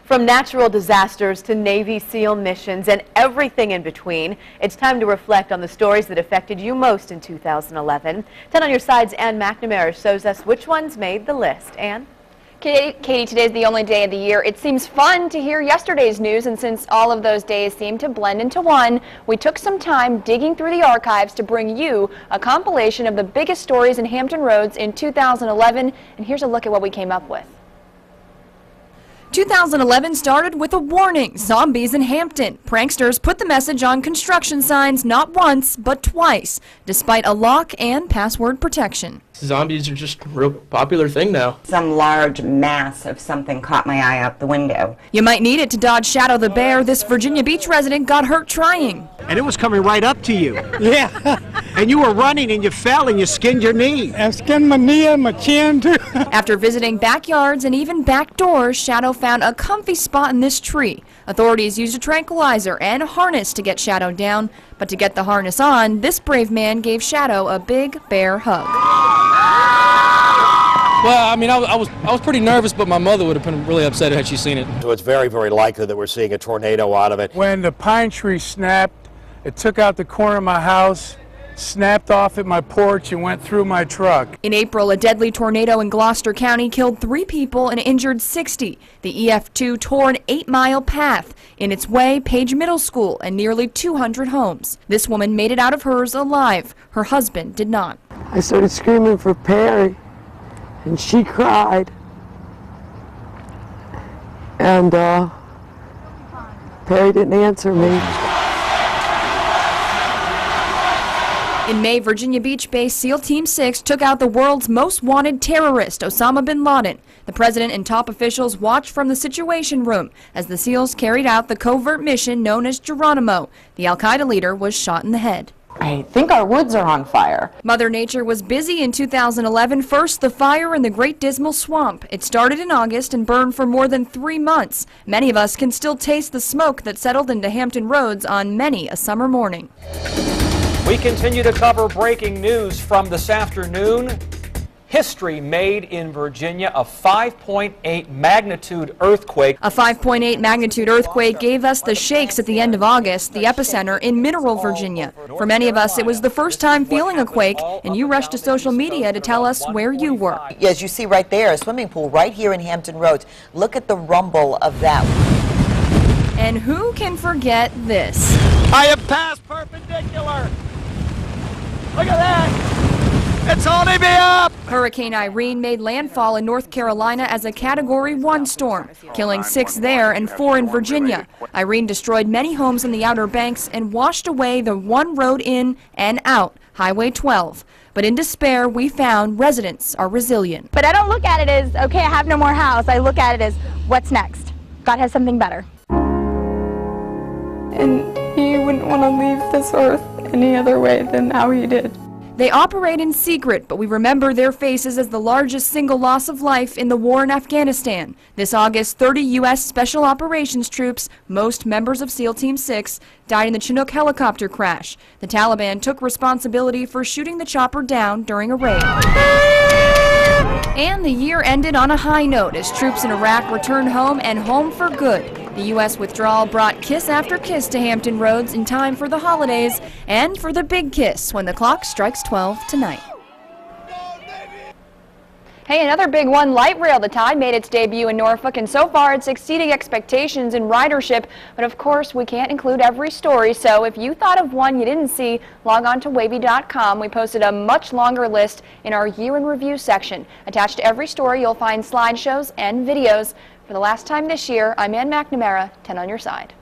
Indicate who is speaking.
Speaker 1: From natural disasters to Navy SEAL missions and everything in between, it's time to reflect on the stories that affected you most in 2011. 10 on your side's Ann McNamara shows us which ones made the list. Ann?
Speaker 2: Katie, today's the only day of the year it seems fun to hear yesterday's news, and since all of those days seem to blend into one, we took some time digging through the archives to bring you a compilation of the biggest stories in Hampton Roads in 2011, and here's a look at what we came up with.
Speaker 3: 2011 started with a warning: zombies in Hampton. Pranksters put the message on construction signs not once, but twice, despite a lock and password protection.
Speaker 4: Zombies are just a real popular thing now.
Speaker 5: Some large mass of something caught my eye out the window.
Speaker 3: You might need it to dodge Shadow the Bear. This Virginia Beach resident got hurt trying.
Speaker 6: And it was coming right up to you.
Speaker 7: Yeah.
Speaker 6: And you were running and you fell and you skinned your knee.
Speaker 7: I skinned my knee and my chin too.
Speaker 3: After visiting backyards and even back doors, Shadow found a comfy spot in this tree. Authorities used a tranquilizer and a harness to get Shadow down, but to get the harness on, this brave man gave Shadow a big bear hug.
Speaker 4: Well, I mean, I was pretty nervous, but my mother would have been really upset had she seen it.
Speaker 8: So it's very, very likely that we're seeing a tornado out of it.
Speaker 7: When the pine tree snapped, it took out the corner of my house, snapped off at my porch and went through my truck.
Speaker 3: In April, a deadly tornado in Gloucester County killed 3 people and injured 60. The EF2 tore an 8-mile path in its way Page Middle School and nearly 200 homes. This woman made it out of hers alive. Her husband did not.
Speaker 9: I started screaming for Perry, and she cried. And Perry didn't answer me.
Speaker 3: In May, Virginia Beach-based SEAL Team 6 took out the world's most wanted terrorist, Osama bin Laden. The president and top officials watched from the Situation Room as the SEALs carried out the covert mission known as Geronimo. The al-Qaeda leader was shot in the head.
Speaker 10: I think our woods are on fire.
Speaker 3: Mother Nature was busy in 2011. First, the fire in the Great Dismal Swamp. It started in August and burned for more than 3 months. Many of us can still taste the smoke that settled into Hampton Roads on many a summer morning.
Speaker 11: We continue to cover breaking news from this afternoon. History made in Virginia, a 5.8 magnitude earthquake.
Speaker 3: A 5.8 magnitude earthquake gave us the shakes at the end of August, the epicenter in Mineral, Virginia. For many of us, it was the first time feeling a quake, and you rushed to social media to tell us where you were.
Speaker 12: As you see right there, a swimming pool right here in Hampton Roads. Look at the rumble of that.
Speaker 3: And who can forget this?
Speaker 6: I have passed perpendicular. Look at that! It's holding me up!
Speaker 3: Hurricane Irene made landfall in North Carolina as a Category 1 storm, killing 6 there and 4 in Virginia. Irene destroyed many homes on the Outer Banks and washed away the one road in and out, Highway 12. But in despair, we found residents are resilient.
Speaker 2: But I don't look at it as, okay, I have no more house. I look at it as, what's next? God has something better.
Speaker 13: And he wouldn't want to leave this earth any other way than how he did.
Speaker 3: They operate in secret, but we remember their faces as the largest single loss of life in the war in Afghanistan. This August, 30 U.S. Special Operations troops, most members of SEAL Team 6, died in the Chinook helicopter crash. The Taliban took responsibility for shooting the chopper down during a raid. And the year ended on a high note as troops in Iraq returned home and home for good. The U.S. withdrawal brought kiss after kiss to Hampton Roads in time for the holidays and for the big kiss when the clock strikes 12 tonight.
Speaker 2: Hey, another big one, light rail. The Tide made its debut in Norfolk, and so far it's exceeding expectations in ridership. But of course, we can't include every story, so if you thought of one you didn't see, log on to wavy.com. We posted a much longer list in our Year in Review section. Attached to every story, you'll find slideshows and videos. For the last time this year, I'm Ann McNamara, 10 on your side.